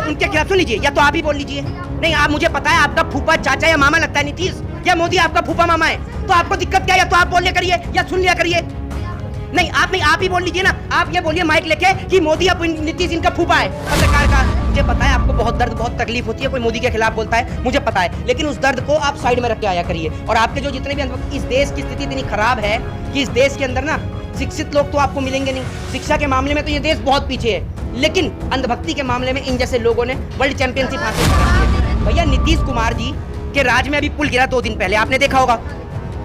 उनके खिलाफ सुन लीजिए, या तो आप ही बोल लीजिए। नहीं, आप, मुझे पता है आपका फूफा चाचा या मामा लगता है नीतीश, या मोदी आपका फूफा मामा है, तो आपको दिक्कत क्या है? या तो आप बोल लिया करिए या सुन लिया करिए। नहीं, आप ही बोल लीजिए ना। आप ये बोलिए माइक लेके कि मोदी अब नीतीश इनका फूफा है पत्रकार का। मुझे पता है आपको बहुत दर्द, बहुत तकलीफ होती है, कोई मोदी के खिलाफ बोलता है, मुझे पता है, लेकिन उस दर्द को आप साइड में रख के आया करिए। और आपके जो जितने भी, इस देश की स्थिति इतनी खराब है कि इस देश के अंदर ना शिक्षित लोग तो आपको मिलेंगे नहीं। शिक्षा के मामले में तो ये देश बहुत पीछे है, लेकिन अंधभक्ति के मामले में इन जैसे लोगों ने वर्ल्ड चैंपियनशिप हासिल कर रखी है। भैया नीतीश कुमार जी के राज में अभी पुल गिरा 2 दिन पहले, आपने देखा होगा।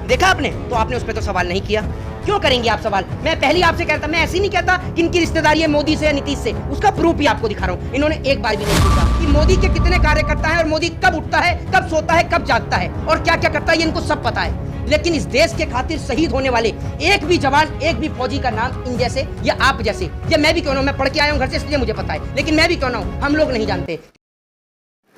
देखा आपने? तो आपने उस पर तो सवाल नहीं किया। क्यों करेंगे आप सवाल? मैं पहले आपसे कहता, मैं ऐसे ही नहीं कहता कि इनकी रिश्तेदारी है मोदी से या नीतीश से, उसका प्रूफ भी आपको दिखा रहा हूँ। इन्होंने एक बार भी नहीं पूछा कि मोदी के कितने कार्यकर्ता हैं और मोदी कब उठता है, कब सोता है, कब जागता है और क्या क्या करता है, ये इनको सब पता है। लेकिन इस देश के खातिर शहीद होने वाले एक भी जवान, एक भी फौजी का नाम इन जैसे या आप जैसे, या मैं भी क्यों ना हूं, मैं पढ़ के आया हूं घर से इसलिए मुझे पता है, लेकिन मैं भी क्यों ना हूं, हम लोग नहीं जानते।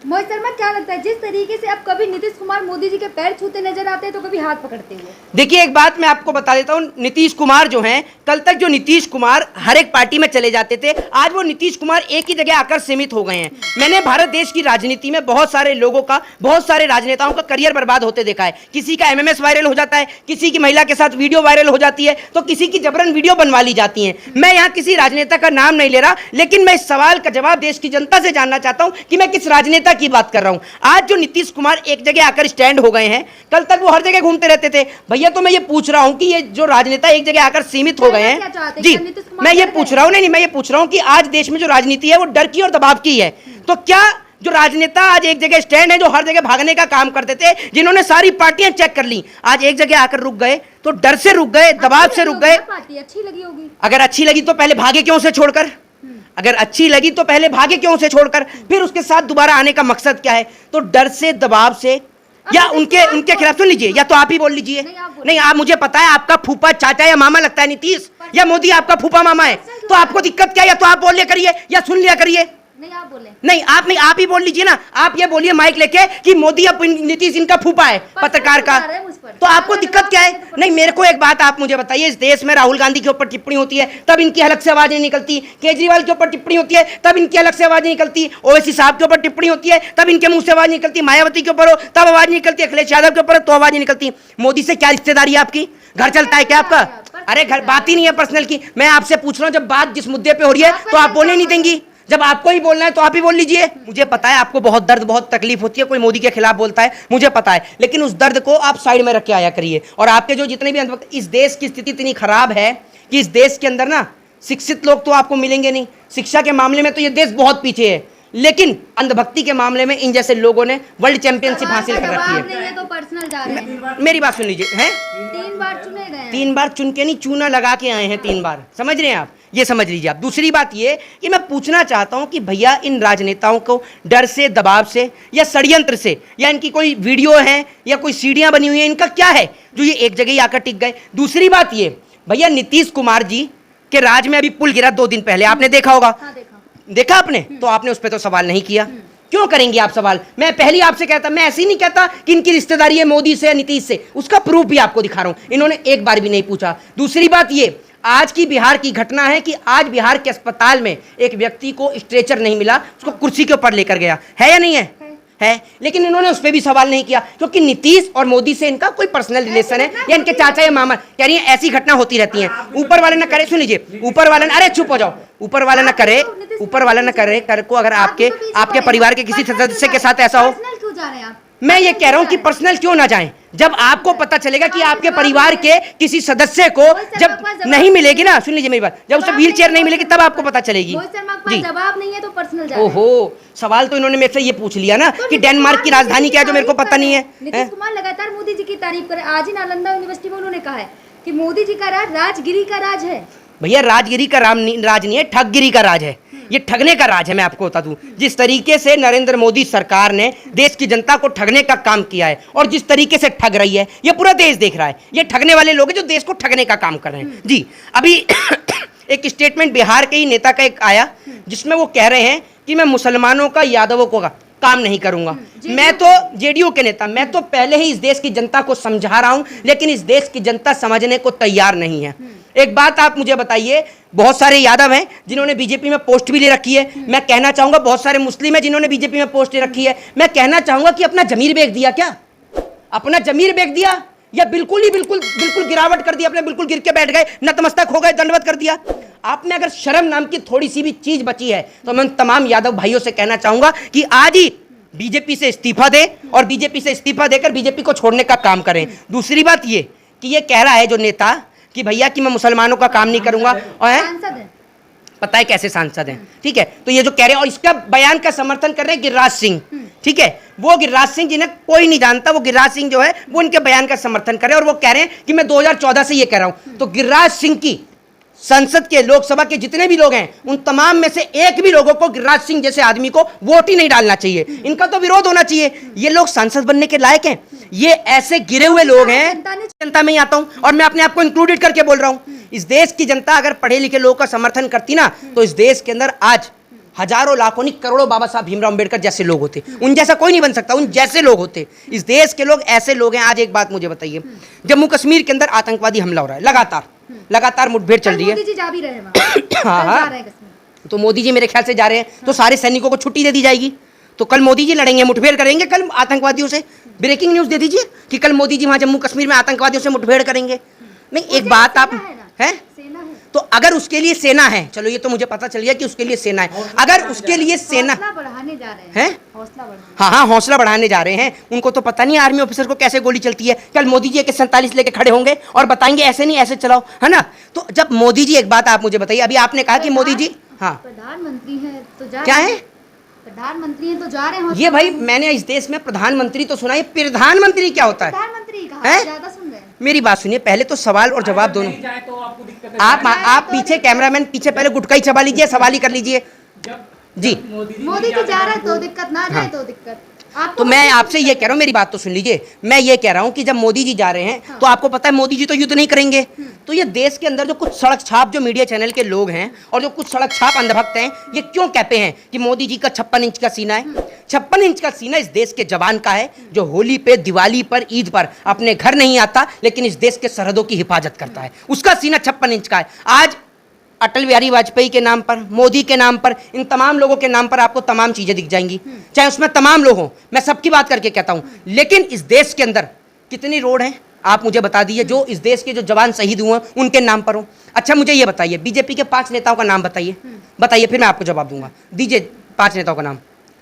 मोहित शर्मा, क्या लगता है जिस तरीके से आप कभी नीतीश कुमार मोदी जी के पैर छूते नजर आते हैं तो कभी हाथ पकड़ते हुए? देखिए, एक बात मैं आपको बता देता हूँ, नीतीश कुमार जो हैं, कल तक जो नीतीश कुमार हर एक पार्टी में चले जाते थे, आज वो नीतीश कुमार एक ही जगह आकर सीमित हो गए हैं। मैंने भारत देश की राजनीति में बहुत सारे लोगों का, बहुत सारे राजनेताओं का करियर बर्बाद होते देखा है। किसी का MMS वायरल हो जाता है, किसी की महिला के साथ वीडियो वायरल हो जाती है, तो किसी की जबरन वीडियो बनवा ली जाती है। मैं यहाँ किसी राजनेता का नाम नहीं ले रहा, लेकिन मैं इस सवाल का जवाब देश की जनता से जानना चाहता हूँ कि मैं किस राजनेता की बात कर रहा हूँ। आज जो नीतीश कुमार एक जगह आकर स्टैंड हो गए हैं, कल तक वो हर जगह घूमते रहते थे। भैया, तो मैं ये पूछ रहा हूं कि ये जो राजनेता एक जगह आकर सीमित हो गए हैं, जी मैं ये पूछ रहा हूं, नहीं मैं ये पूछ रहा हूं कि आज देश में जो राजनीति है वो डर की और दबाव की है। तो क्या जो राजनेता आज एक जगह स्टैंड है, जो हर जगह भागने का काम करते थे, जिन्होंने सारी पार्टियां चेक कर ली, आज एक जगह आकर रुक गए, तो डर से रुक गए, दबाव से रुक गए। पार्टी अच्छी लगी होगी। अगर अच्छी लगी तो पहले भागे क्यों से छोड़कर? अगर अच्छी लगी तो पहले भागे क्यों से छोड़कर? फिर उसके साथ दोबारा आने का मकसद क्या है? तो डर से, दबाव से, या उनके खिलाफ सुन लीजिए, या तो आप ही बोल लीजिए। नहीं, आप, मुझे पता है आपका फूफा चाचा या मामा लगता है नीतीश, या मोदी आपका फूफा मामा है, तो आपको दिक्कत क्या है? या तो आप बोल लिया करिए या सुन लिया करिए। नहीं, आप बोले। नहीं, आप ही बोल लीजिए ना। आप ये बोलिए माइक लेके कि मोदी अब नीतीश इनका फूफा है पत्रकार का, तो आपको दिक्कत क्या है? नहीं, मेरे को एक बात आप मुझे बताइए, इस देश में राहुल गांधी के ऊपर टिप्पणी होती है तब इनकी अलग से आवाज नहीं निकलती, केजरीवाल के ऊपर टिप्पणी होती है तब इनकी अलग से आवाज नहीं निकलती, ओवैसी साहब के ऊपर टिप्पणी होती है तब इनके मुंह से आवाज नहीं निकलती, मायावती के ऊपर हो तब आवाज नहीं निकलती, अखिलेश यादव के ऊपर तो आवाज नहीं निकलती। मोदी से क्या रिश्तेदारी है आपकी? घर चलता है क्या आपका? अरे घर, बात ही नहीं है पर्सनल की। मैं आपसे पूछ रहा हूँ, जब बात जिस मुद्दे पे हो रही है तो आप बोलने नहीं देंगी। जब आपको ही बोलना है तो आप ही बोल लीजिए। मुझे पता है आपको बहुत दर्द, बहुत तकलीफ होती है, कोई मोदी के खिलाफ बोलता है, मुझे पता है, लेकिन उस दर्द को आप साइड में रख के आया करिए। और आपके जो जितने भी, इस देश की स्थिति इतनी खराब है कि इस देश के अंदर ना शिक्षित लोग तो आपको मिलेंगे नहीं। शिक्षा के मामले में तो ये देश बहुत पीछे है, लेकिन अंधभक्ति के मामले में इन जैसे लोगों ने वर्ल्ड चैंपियनशिप हासिल कर रखी है। तो पर्सनल जा रहे हैं। मेरी बात सुन लीजिए, हैं 3 बार चुने गए हैं। 3 बार चुन के नहीं, चूना लगा के आए हैं 3 बार, समझ रहे हैं आप? ये समझ लीजिए आप। दूसरी बात ये कि मैं पूछना चाहता हूं कि भैया, इन राजनेताओं को डर से, दबाव से, या षड्यंत्र से, या इनकी कोई वीडियो है या कोई सीढ़ियां बनी हुई है, इनका क्या है जो ये एक जगह ही आकर टिक गए? दूसरी बात ये, भैया नीतीश कुमार जी के राज में अभी पुल गिरा 2 दिन पहले, आपने देखा होगा। हाँ, देखा आपने? तो आपने उस पर तो सवाल नहीं किया। क्यों करेंगे आप सवाल? मैं पहले आपसे कहता, मैं ऐसे ही नहीं कहता कि इनकी रिश्तेदारी है मोदी से या नीतीश से, उसका प्रूफ भी आपको दिखा रहा हूं। इन्होंने एक बार भी नहीं पूछा। दूसरी बात ये, आज की बिहार की घटना है कि आज बिहार के अस्पताल में एक व्यक्ति को स्ट्रेचर नहीं मिला, उसको कुर्सी के ऊपर लेकर गया है या नहीं है? है, लेकिन इन्होंने उस पर भी सवाल नहीं किया, क्योंकि नीतीश और मोदी से इनका कोई पर्सनल रिलेशन है, या इनके चाचा या मामा। कह रही है ऐसी घटना होती रहती है। ऊपर वाले ना करे, सुन लीजिए, ऊपर वाले ना, अरे चुप हो जाओ, ऊपर वाला ना करे, ऊपर वाला ना करे कर को, अगर आपके परिवार के किसी सदस्य के साथ ऐसा हो, क्यों जा रहे हैं आप? मैं ये कह रहा हूं कि पर्सनल क्यों ना जाएं। जब आपको पता चलेगा कि आपके परिवार के किसी सदस्य को जब नहीं मिलेगी ना, सुन लीजिए मेरी बात, जब उसे व्हील चेयर नहीं मिलेगी तब आपको पता चलेगी। जी, जवाब नहीं है तो पर्सनल जा। ओहो, सवाल तो इन्होंने मेरे से ये पूछ लिया ना कि डेनमार्क की राजधानी क्या है, जो मेरे को पता नहीं है। नीतीश कुमार लगातार मोदी जी की तारीफ करे। आज ही नालंदा यूनिवर्सिटी में उन्होंने कहा है कि मोदी जी का राज राजगिरी का राज है। भैया, राजगिरी का राज नहीं है, ठगगिरी का राज है। ये ठगने का राज है। मैं आपको बता दूं, जिस तरीके से नरेंद्र मोदी सरकार ने देश की जनता को ठगने का काम किया है, और जिस तरीके से ठग रही है, ये पूरा देश देख रहा है। ये ठगने वाले लोग हैं जो देश को ठगने का काम कर रहे हैं। जी, अभी एक स्टेटमेंट बिहार के ही नेता का एक आया, जिसमें वो कह रहे हैं कि मैं मुसलमानों का, यादवों को काम नहीं करूंगा। मैं तो जेडीयू के नेता, मैं तो पहले ही इस देश की जनता को समझा रहा हूं, लेकिन इस देश की जनता समझने को तैयार नहीं है। एक बात आप मुझे बताइए, बहुत सारे यादव हैं जिन्होंने बीजेपी में पोस्ट भी ले रखी है। मैं कहना चाहूंगा बहुत सारे मुस्लिम हैं जिन्होंने बीजेपी में पोस्ट ले रखी है। मैं कहना चाहूंगा कि अपना जमीर बेच दिया क्या? अपना जमीर बेच दिया या बिल्कुल ही बिल्कुल बिल्कुल गिरावट कर दी आपने, बिल्कुल गिर के बैठ गए, नतमस्तक हो गए, दंडवत कर दिया? आप में अगर शर्म नाम की थोड़ी सी भी चीज बची है तो मैं उन तमाम यादव भाइयों से कहना चाहूंगा कि आज ही बीजेपी से इस्तीफा दें और बीजेपी से इस्तीफा देकर बीजेपी को छोड़ने का काम करें। दूसरी बात ये कि ये कह रहा है जो नेता कि भैया कि मैं मुसलमानों का काम नहीं करूंगा, और सांसद है। पता है कैसे सांसद हैं, ठीक है? तो ये जो कह रहे हैं और इसका बयान का समर्थन कर रहे हैं गिरिराज सिंह, ठीक है? वो गिरिराज सिंह जिन्हें कोई नहीं जानता, वो गिरिराज सिंह जो है वो इनके बयान का समर्थन कर रहे हैं और वो कह रहे हैं कि मैं 2014 से ये कह रहा हूं। तो गिरिराज सिंह की संसद के, लोकसभा के जितने भी लोग हैं उन तमाम में से एक भी लोगों को गिरिराज सिंह जैसे आदमी को वोट ही नहीं डालना चाहिए। इनका तो विरोध होना चाहिए। ये लोग सांसद बनने के लायक हैं? ये ऐसे गिरे हुए लोग हैं। जनता में ही आता हूं और मैं अपने आप को इंक्लूडेड करके बोल रहा हूं। इस देश की जनता अगर पढ़े लिखे लोगों का समर्थन करती ना तो इस देश के अंदर आज हजारों लाखों नहीं करोड़ों बाबा साहब भीमराव अंबेडकर जैसे लोग होते। उन जैसा कोई नहीं बन सकता, उन जैसे लोग होते। इस देश के लोग ऐसे लोग हैं। आज एक बात मुझे बताइए, जम्मू कश्मीर के अंदर आतंकवादी हमला हो रहा है, लगातार मुठभेड़ चल रही है। मोदी जी जा भी रहे हैं वहाँ। हाँ हाँ, तो मोदी जी मेरे ख्याल से जा रहे हैं तो सारे सैनिकों को छुट्टी दे दी जाएगी। तो कल मोदी जी लड़ेंगे, मुठभेड़ करेंगे कल आतंकवादियों से। ब्रेकिंग न्यूज दे दीजिए कि कल मोदी जी वहां जम्मू कश्मीर में आतंकवादियों से मुठभेड़ करेंगे। नहीं, एक बात आप है तो अगर उसके लिए सेना है, चलो ये तो मुझे पता चल गया कि उसके लिए सेना है। अगर उसके लिए सेना बढ़ाने जा रहे हैं, हाँ, हौसला बढ़ाने जा रहे हैं। उनको तो पता नहीं आर्मी ऑफिसर को कैसे गोली चलती है। कल मोदी जी के 47 लेके खड़े होंगे और बताएंगे ऐसे नहीं ऐसे चलाओ, है ना? तो जब मोदी जी, एक बात आप मुझे बताइए, अभी आपने कहा कि मोदी जी हाँ प्रधानमंत्री है तो जा क्या है, प्रधानमंत्री हैं तो जा रहे हैं। ये भाई मैंने इस देश में प्रधानमंत्री तो सुना है, प्रधानमंत्री क्या होता है? प्रधानमंत्री कहा, ज्यादा सुन रहे हैं। मेरी बात सुनिए, पहले तो सवाल और जवाब दोनों। आप पीछे कैमरामैन पीछे पहले गुटका ही चबा लीजिए, सवाल ही कर लीजिए जी। मोदी जी जा रहे हैं तो दिक्कत, ना जाए तो दिक्कत। तो मैं आपसे ये कह रहा हूँ, मेरी बात तो सुन लीजिए। मैं ये कह रहा हूँ कि जब मोदी जी जा रहे हैं तो आपको पता है मोदी जी तो युद्ध नहीं करेंगे। तो ये देश के अंदर जो कुछ सड़क छाप जो मीडिया चैनल के लोग हैं और जो कुछ सड़क छाप अंधभक्त हैं, ये क्यों कहते हैं कि मोदी जी का 56 इंच का सीना है? 56 इंच का सीना इस देश के जवान का है जो होली पे, दिवाली पर, ईद पर अपने घर नहीं आता लेकिन इस देश के सरहदों की हिफाजत करता है। उसका सीना 56 इंच का है। आज अटल बिहारी वाजपेयी के नाम पर, मोदी के नाम पर, इन तमाम लोगों के नाम पर आपको तमाम चीजें दिख जाएंगी, चाहे उसमें तमाम लोग हों। मैं सबकी बात करके कहता हूं, लेकिन इस देश के अंदर कितनी रोड हैं आप मुझे बता दीजिए जो इस देश के जो जवान शहीद हुए उनके नाम पर हो। अच्छा मुझे ये बताइए, बीजेपी के 5 नेताओं का नाम बताइए, बताइए, फिर मैं आपको जवाब दूंगा। दीजिए 5 नेताओं का नाम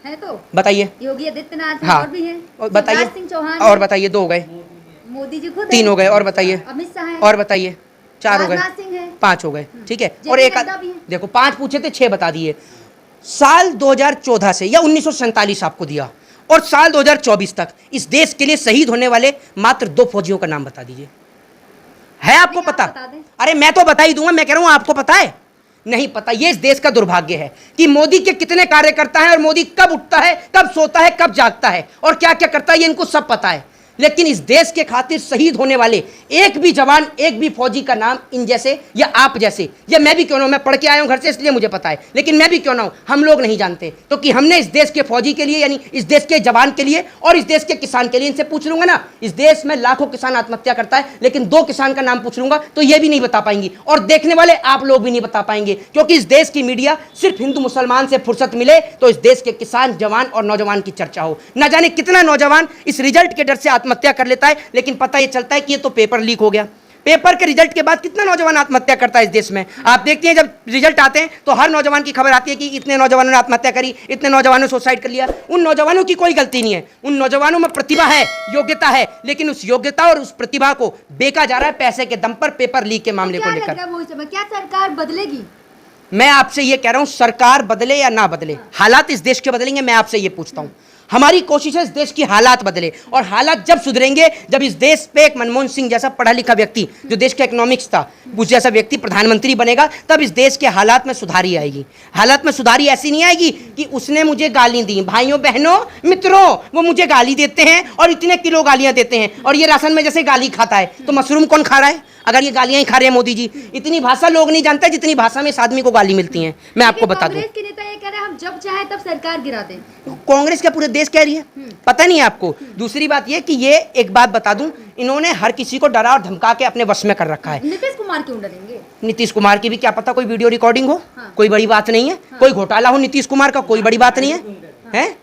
है तो बताइए। योगी आदित्यनाथ हाँ, और भी हैं, बताइए। शिवराज सिंह चौहान और बताइए, 2 हो गए। मोदी जी खुद 3 हो गए। और बताइए। अमित शाह है। और बताइए। 4 हो गए। 5 हो गए, ठीक है। और एक देखो 5 पूछे थे, 6 बता दिए। साल 2014 से या 1947 आपको दिया और साल 2024 तक इस देश के लिए शहीद होने वाले मात्र 2 फौजियों का नाम बता दीजिए। है आपको पता? अरे मैं तो बता ही दूंगा, मैं कह रहा हूं आपको पता है? नहीं पता। ये इस देश का दुर्भाग्य है कि मोदी के कितने कार्यकर्ता हैं और मोदी कब उठता है, कब सोता है, कब जागता है और क्या क्या करता है, ये इनको सब पता है। लेकिन इस देश के खातिर शहीद होने वाले एक भी जवान, एक भी फौजी का नाम इन जैसे या आप जैसे, या मैं भी क्यों ना हूं, मैं पढ़ के आया हूं घर से इसलिए मुझे पता है, लेकिन मैं भी क्यों ना हूं, हम लोग नहीं जानते। तो कि हमने इस देश के फौजी के लिए, यानी इस देश के जवान के लिए और इस देश के किसान के लिए, इनसे पूछ लूंगा ना, इस देश में लाखों किसान आत्महत्या करता है, लेकिन 2 किसान का नाम पूछ लूंगा तो ये भी नहीं बता पाएंगी और देखने वाले आप लोग भी नहीं बता पाएंगे, क्योंकि इस देश की मीडिया सिर्फ हिंदू मुसलमान से फुर्सत मिले तो इस देश के किसान, जवान और नौजवान की चर्चा हो। न जाने कितना नौजवान इस रिजल्ट के डर से आत्महत्या कर लेता है, लेकिन पता ये चलता है कि ये तो पेपर लीक हो गया। पेपर के रिजल्ट के बाद कितना नौजवान आत्महत्या करता है इस देश में। आप देखते हैं जब रिजल्ट आते हैं तो हर नौजवान की खबर आती है कि इतने नौजवानों ने आत्महत्या करी, इतने नौजवानों ने सुसाइड कर लिया। उन नौजवानों की कोई गलती नहीं है, उन नौजवानों में प्रतिभा है, योग्यता है, लेकिन उस योग्यता और उस प्रतिभा को बेचा जा रहा है पैसे के दम पर, पेपर लीक के मामले को लेकर। क्या सरकार बदलेगी? मैं आपसे ये कह रहा हूं, सरकार बदले या ना बदले, हालात इस देश के बदलेंगे। मैं आपसे ये पूछता हूं, हमारी कोशिश है इस देश की हालात बदले, और हालात जब सुधरेंगे जब इस देश पे एक मनमोहन सिंह जैसा पढ़ा लिखा व्यक्ति, जो देश का इकोनॉमिक्स था, उस जैसा व्यक्ति प्रधानमंत्री बनेगा, तब इस देश के हालात में सुधारी आएगी। हालात में सुधारी ऐसी नहीं आएगी कि उसने मुझे गाली दी, भाइयों बहनों मित्रों वो मुझे गाली देते हैं और इतने किलो गालियां देते हैं, और ये राशन में जैसे गाली खाता है तो मशरूम कौन खा रहा है अगर ये गालियां ही खा रहे हैं मोदी जी? इतनी भाषा लोग नहीं जानते जितनी भाषा में इस आदमी को गाली मिलती है। मैं आपको बता दूं, कांग्रेस के नेता ये कह रहे हैं हम जब चाहे तब सरकार गिरा दें। कांग्रेस क्या पूरे देश कह रही है? पता नहीं आपको। दूसरी बात ये कि ये एक बात बता दूं, इन्होंने हर किसी को डरा और धमका के अपने वश में कर रखा है। नीतीश कुमार क्यों डरेंगे? नीतीश कुमार की भी क्या पता कोई वीडियो रिकॉर्डिंग हो, हाँ। कोई बड़ी बात नहीं है। कोई घोटाला हो नीतीश कुमार का, कोई बड़ी बात नहीं है। हैं?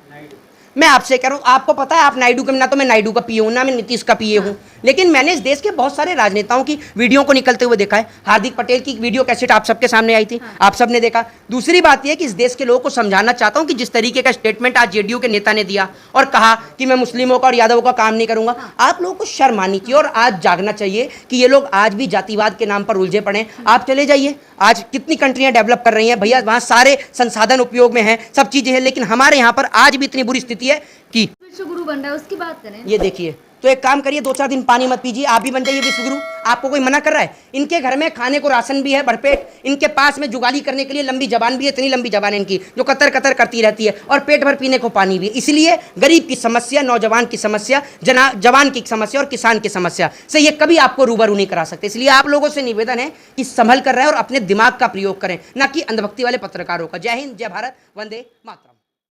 मैं आपसे कह रहा हूँ, आपको पता है आप नायडू के, ना तो मैं नायडू का पीए हूँ ना मैं नीतीश का पीए हूँ, लेकिन मैंने इस देश के बहुत सारे राजनेताओं की वीडियो को निकलते हुए देखा है। हार्दिक पटेल की वीडियो कैसेट आप सबके सामने आई थी, आप सबने देखा। दूसरी बात यह कि इस देश के लोगों को समझाना चाहता हूँ कि जिस तरीके का स्टेटमेंट आज जेडीयू के नेता ने दिया और कहा कि मैं मुस्लिमों का और यादवों का काम नहीं करूंगा, आप लोगों को शर्म आनी चाहिए और आज जागना चाहिए कि ये लोग आज भी जातिवाद के नाम पर उलझे पड़े हैं। आप चले जाइए, आज कितनी कंट्रियां डेवलप कर रही हैं भैया, वहां सारे संसाधन उपयोग में हैं, सब चीजें हैं, लेकिन हमारे यहाँ पर आज भी इतनी बुरी स्थिति है कि विश्व गुरु बन रहा है, उसकी बात करें। ये देखिए, तो एक काम करिए, 2-4 दिन पानी मत पीजिए, आप भी बन जाइए विश्वगुरु। आपको कोई मना कर रहा है? इनके घर में खाने को राशन भी है भरपेट, इनके पास में जुगाली करने के लिए लंबी जबान भी है, इतनी लंबी जबान है इनकी जो कतर कतर करती रहती है, और पेट भर पीने को पानी भी है। इसलिए गरीब की समस्या, नौजवान की समस्या, जवान की समस्या और किसान की समस्या से ये कभी आपको रूबरू नहीं करा सकते। इसलिए आप लोगों से निवेदन है कि संभल कर रहे और अपने दिमाग का प्रयोग करें, ना कि अंधभक्ति वाले पत्रकारों का। जय हिंद, जय भारत, वंदे मातरम।